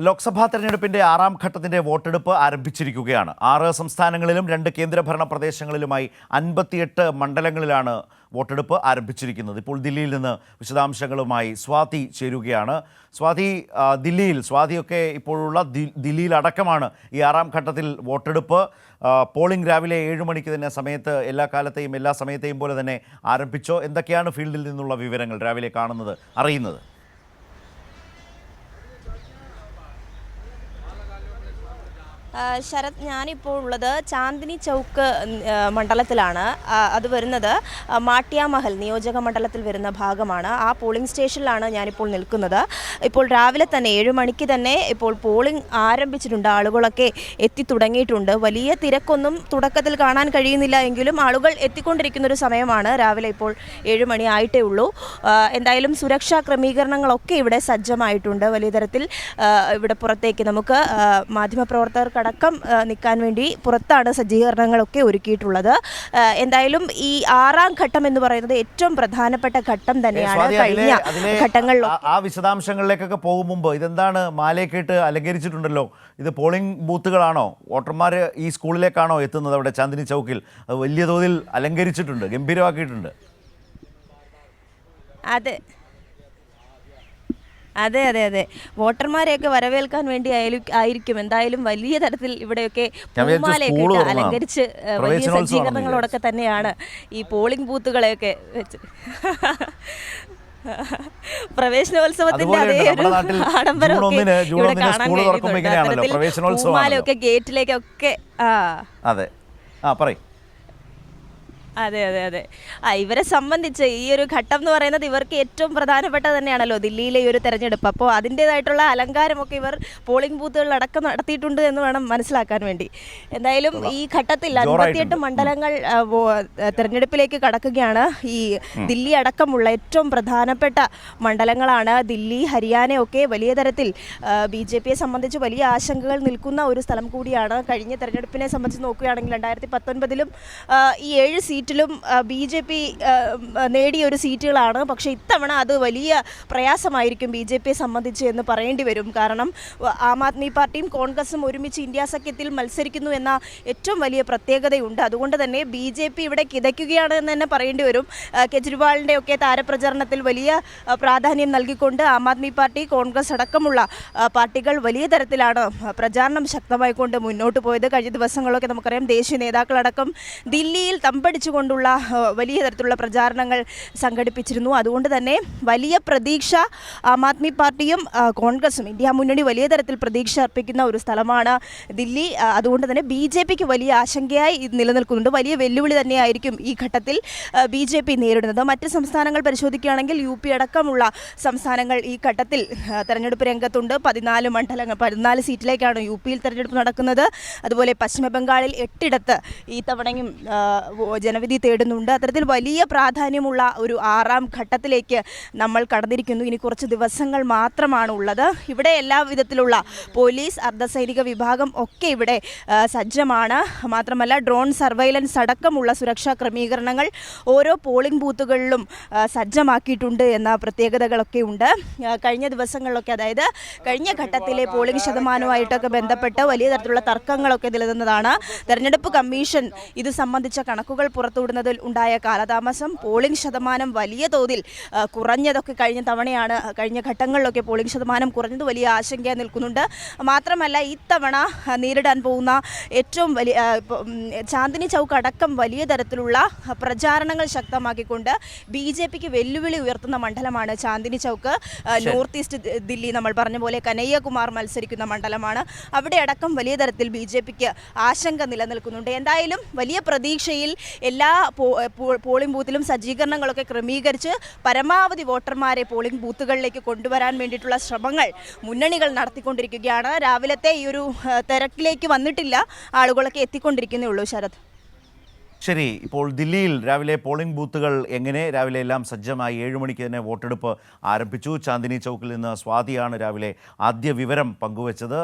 ലോക്സഭാ തെരഞ്ഞെടുപ്പിന്റെ 6ാം ഘട്ടത്തിന്റെ വോട്ടെടുപ്പ് ആരംഭിച്ചിരിക്കുകയാണ്. 6 സംസ്ഥാനങ്ങളിലും 2 കേന്ദ്രഭരണ പ്രദേശങ്ങളിലുമായി 58 മണ്ഡലങ്ങളിലാണ് വോട്ടെടുപ്പ് ആരംഭിച്ചിരിക്കുന്നത്. ഇപ്പോൾ ദില്ലിയിൽ നിന്ന് വിശദാംശങ്ങളുമായി സ്വാതി ചേരുകയാണ്. സ്വാതി, സ്വാതിയൊക്കെ ഇപ്പോഴുള്ള ദില്ലിയിലടക്കമാണ് ഈ 6ാം ഘട്ടത്തിൽ വോട്ടെടുപ്പ്. പോളിംഗ് രാവിലെ 7 മണിക്ക് തന്നെ എല്ലാ സമയത്തെയും പോലെ തന്നെ ആരംഭിച്ചോ? എന്തൊക്കെയാണ് ഫീൽഡിൽ നിന്നുള്ള വിവരങ്ങൾ രാവിലെ അറിയുന്നത്? ശരത്, ഞാനിപ്പോൾ ഉള്ളത് ചാന്ദിനി ചൗക്ക് മണ്ഡലത്തിലാണ്. അത് വരുന്നത് മാട്ടിയ മഹൽ നിയോജക മണ്ഡലത്തിൽ വരുന്ന ഭാഗമാണ്. ആ പോളിംഗ് സ്റ്റേഷനിലാണ് ഞാനിപ്പോൾ നിൽക്കുന്നത്. ഇപ്പോൾ രാവിലെ തന്നെ 7 മണിക്ക് തന്നെ ഇപ്പോൾ പോളിംഗ് ആരംഭിച്ചിട്ടുണ്ട്. ആളുകളൊക്കെ എത്തിത്തുടങ്ങിയിട്ടുണ്ട്. വലിയ തിരക്കൊന്നും തുടക്കത്തിൽ കാണാൻ കഴിയുന്നില്ല എങ്കിലും ആളുകൾ എത്തിക്കൊണ്ടിരിക്കുന്നൊരു സമയമാണ്. രാവിലെ ഇപ്പോൾ 7 മണി ആയിട്ടേ ഉള്ളൂ. എന്തായാലും സുരക്ഷാ ക്രമീകരണങ്ങളൊക്കെ ഇവിടെ സജ്ജമായിട്ടുണ്ട്. വലിയ തരത്തിൽ ഇവിടെ പുറത്തേക്ക് നമുക്ക് മാധ്യമപ്രവർത്തകർക്ക് അടക്കം നിൽക്കാൻ വേണ്ടി പുറത്താണ് സജ്ജീകരണങ്ങളൊക്കെ ഒരുക്കിയിട്ടുള്ളത്. എന്തായാലും ഈ 6ാം ഘട്ടം എന്ന് പറയുന്നത് ഏറ്റവും പ്രധാനപ്പെട്ട ഘട്ടം തന്നെയാണ്. കഴിഞ്ഞ ഘട്ടങ്ങളിൽ ആ വിശദാംശങ്ങളിലേക്കൊക്കെ പോകും മുമ്പ് ഇതെന്താണ് മാലയൊക്കെ അലങ്കരിച്ചിട്ടുണ്ടല്ലോ? ഇത് പോളിംഗ് ബൂത്തുകളാണോ? വോട്ടർമാർ ഈ സ്കൂളിലേക്കാണോ എത്തുന്നത്? അവിടെ ചാന്ദിനി ചൗക്കിൽ വലിയ തോതിൽ അലങ്കരിച്ചിട്ടുണ്ട്, ഗംഭീരമാക്കിയിട്ടുണ്ട്. അതെ, വോട്ടർമാരെയൊക്കെ വരവേൽക്കാൻ വേണ്ടി ആയിരിക്കും എന്തായാലും വലിയ തരത്തിൽ ഇവിടെയൊക്കെ പൂമാലയൊക്കെ അലങ്കരിച്ച് വലിയ സജ്ജീകരണങ്ങളോടൊക്കെ തന്നെയാണ് ഈ പോളിംഗ് ബൂത്തുകളെയൊക്കെ വെച്ച് പ്രവേശനോത്സവത്തിന്റെ അതേ ഒരു ആഡംബരമൊക്കെ ഇവിടെ കാണാൻ കഴിയുന്നുണ്ട്. പൂമാലയൊക്കെ ഗേറ്റിലേക്കൊക്കെ അതെ. ഇവരെ സംബന്ധിച്ച് ഈ ഒരു ഘട്ടം എന്ന് പറയുന്നത് ഇവർക്ക് ഏറ്റവും പ്രധാനപ്പെട്ട തന്നെയാണല്ലോ, ദില്ലിയിലെ ഈ ഒരു തെരഞ്ഞെടുപ്പ്. അപ്പോൾ അതിൻ്റേതായിട്ടുള്ള അലങ്കാരമൊക്കെ ഇവർ പോളിംഗ് ബൂത്തുകളിലടക്കം നടത്തിയിട്ടുണ്ട് എന്ന് വേണം മനസ്സിലാക്കാൻ വേണ്ടി. എന്തായാലും ഈ ഘട്ടത്തിൽ 58 മണ്ഡലങ്ങൾ തെരഞ്ഞെടുപ്പിലേക്ക് കടക്കുകയാണ്. ഈ ദില്ലി അടക്കമുള്ള ഏറ്റവും പ്രധാനപ്പെട്ട മണ്ഡലങ്ങളാണ്. ദില്ലി, ഹരിയാനയൊക്കെ വലിയ തരത്തിൽ BJPയെ സംബന്ധിച്ച് വലിയ ആശങ്കകൾ നിൽക്കുന്ന ഒരു സ്ഥലം കൂടിയാണ്. കഴിഞ്ഞ തെരഞ്ഞെടുപ്പിനെ സംബന്ധിച്ച് നോക്കുകയാണെങ്കിൽ 2019-ലും ഈ 7 സീറ്റിലും BJP നേടിയ ഒരു സീറ്റുകളാണ്. പക്ഷേ ഇത്തവണ അത് വലിയ പ്രയാസമായിരിക്കും BJPയെ സംബന്ധിച്ച് എന്ന് പറയേണ്ടി വരും. കാരണം ആം ആദ്മി പാർട്ടിയും കോൺഗ്രസും ഒരുമിച്ച് ഇന്ത്യ സഖ്യത്തിൽ മത്സരിക്കുന്നു എന്ന ഏറ്റവും വലിയ പ്രത്യേകതയുണ്ട്. അതുകൊണ്ട് തന്നെ BJP ഇവിടെ കിതയ്ക്കുകയാണ് എന്ന് തന്നെ പറയേണ്ടി വരും. കെജ്രിവാളിൻ്റെ ഒക്കെ താരപ്രചാരണത്തിൽ വലിയ പ്രാധാന്യം നൽകിക്കൊണ്ട് ആം ആദ്മി പാർട്ടി, കോൺഗ്രസ് അടക്കമുള്ള പാർട്ടികൾ വലിയ തരത്തിലാണ് പ്രചാരണം ശക്തമായിക്കൊണ്ട് മുന്നോട്ട് പോയത്. കഴിഞ്ഞ ദിവസങ്ങളൊക്കെ നമുക്കറിയാം ദേശീയ നേതാക്കളടക്കം ദില്ലിയിൽ തമ്പടിച്ചുകൊണ്ടുള്ള വലിയ തരത്തിലുള്ള പ്രചാരണങ്ങൾ സംഘടിപ്പിച്ചിരുന്നു. അതുകൊണ്ട് തന്നെ വലിയ പ്രതീക്ഷ ആം ആദ്മി പാർട്ടിയും കോൺഗ്രസും, ഇന്ത്യ മുന്നണി വലിയ തരത്തിൽ പ്രതീക്ഷ അർപ്പിക്കുന്ന ഒരു സ്ഥലമാണ് ദില്ലി. അതുകൊണ്ട് തന്നെ BJPക്ക് വലിയ ആശങ്കയായി നിലനിൽക്കുന്നുണ്ട്. വലിയ വെല്ലുവിളി തന്നെയായിരിക്കും ഈ ഘട്ടത്തിൽ BJP നേരിടുന്നത്. മറ്റ് സംസ്ഥാനങ്ങൾ പരിശോധിക്കുകയാണെങ്കിൽ UP അടക്കമുള്ള സംസ്ഥാനങ്ങൾ ഈ ഘട്ടത്തിൽ തെരഞ്ഞെടുപ്പ് രംഗത്തുണ്ട്. 14 സീറ്റിലേക്കാണ് UPയിൽ തെരഞ്ഞെടുപ്പ് നടക്കുന്നത്. അതുപോലെ പശ്ചിമ ബംഗാളിൽ 8 ഈ തവണയും ജനവിധി തേടുന്നുണ്ട്. അത്തരത്തിൽ വലിയ പ്രാധാന്യമുള്ള ഒരു 6ാം ഘട്ടത്തിലേക്ക് നമ്മൾ കടന്നിരിക്കുന്നു. ഇനി കുറച്ച് ദിവസങ്ങൾ മാത്രമാണ് ഉള്ളത്. ഇവിടെ എല്ലാ വിധത്തിലുള്ള പോലീസ്, അർദ്ധസൈനിക വിഭാഗം ഒക്കെ ഇവിടെ സജ്ജമാണ്. മാത്രമല്ല ഡ്രോൺ സർവൈലൻസ് അടക്കമുള്ള സുരക്ഷാ ക്രമീകരണങ്ങൾ ഓരോ പോളിംഗ് ബൂത്തുകളിലും സജ്ജമാക്കിയിട്ടുണ്ട് എന്ന പ്രത്യേകതകളൊക്കെ ഉണ്ട്. കഴിഞ്ഞ ദിവസങ്ങളിലൊക്കെ, അതായത് കഴിഞ്ഞ ഘട്ടത്തിലെ പോളിംഗ് ശതമാനവുമായിട്ടൊക്കെ ബന്ധപ്പെട്ട് വലിയ തരത്തിലുള്ള തർക്കങ്ങളൊക്കെ നിലനിന്നതാണ്. തെരഞ്ഞെടുപ്പ് കമ്മീഷൻ ഇത് സംബന്ധിച്ച കണക്കുകൾ പുറത്തുവിടുന്നതിൽ ഉണ്ടായ കാലതാമസം, പോളിംഗ് ശതമാനം വലിയ തോതിൽ കുറഞ്ഞതൊക്കെ കഴിഞ്ഞ ഘട്ടങ്ങളിലൊക്കെ പോളിംഗ് ശതമാനം കുറഞ്ഞത് വലിയ ആശങ്ക നിൽക്കുന്നുണ്ട്. മാത്രമല്ല ഇത്തവണ നേരിടാൻ പോകുന്ന ഏറ്റവും വലിയ ചാന്ദിനി ചൗക്ക് അടക്കം വലിയ തരത്തിലുള്ള പ്രചാരണങ്ങൾ ശക്തമാക്കിക്കൊണ്ട് BJPക്ക് വെല്ലുവിളി ഉയർത്തുന്ന മണ്ഡലമാണ് ചാന്ദിനി ചൗക്ക്. നോർത്ത് ഈസ്റ്റ് ദില്ലി നമ്മൾ പറഞ്ഞ പോലെ കനയ്യകുമാർ മത്സരിക്കുന്ന മണ്ഡലമാണ്. അവിടെ അടക്കം വലിയ തരത്തിൽ BJPക്ക് ആശങ്ക നിലനിൽക്കുന്നുണ്ട്. എന്തായാലും വലിയ പ്രതീക്ഷയിൽ എല്ലാ പോളിംഗ് ബൂത്തിലും സജ്ജീകരണങ്ങളൊക്കെ ക്രമീകരിച്ച് പരമാവധി വോട്ടർമാരെ പോളിംഗ് ബൂത്തുകളിലേക്ക് കൊണ്ടുവരാൻ വേണ്ടിയിട്ടുള്ള ശ്രമങ്ങൾ മുന്നണികൾ നടത്തിക്കൊണ്ടിരിക്കുകയാണ്. രാവിലത്തെ ഈ ഒരു തിരക്കിലേക്ക് വന്നിട്ടില്ല, ആളുകളൊക്കെ എത്തിക്കൊണ്ടിരിക്കുന്നേ ഉള്ളൂ. ശരത്, ശരി. ഇപ്പോൾ ദില്ലിയിൽ രാവിലെ പോളിംഗ് ബൂത്തുകൾ എങ്ങനെ? രാവിലെ എല്ലാം സജ്ജമായി. 7 മണിക്ക് തന്നെ വോട്ടെടുപ്പ് ആരംഭിച്ചു. ചാന്ദിനി ചൗക്കിൽ നിന്ന് സ്വാതിയാണ് രാവിലെ ആദ്യ വിവരം പങ്കുവച്ചത്.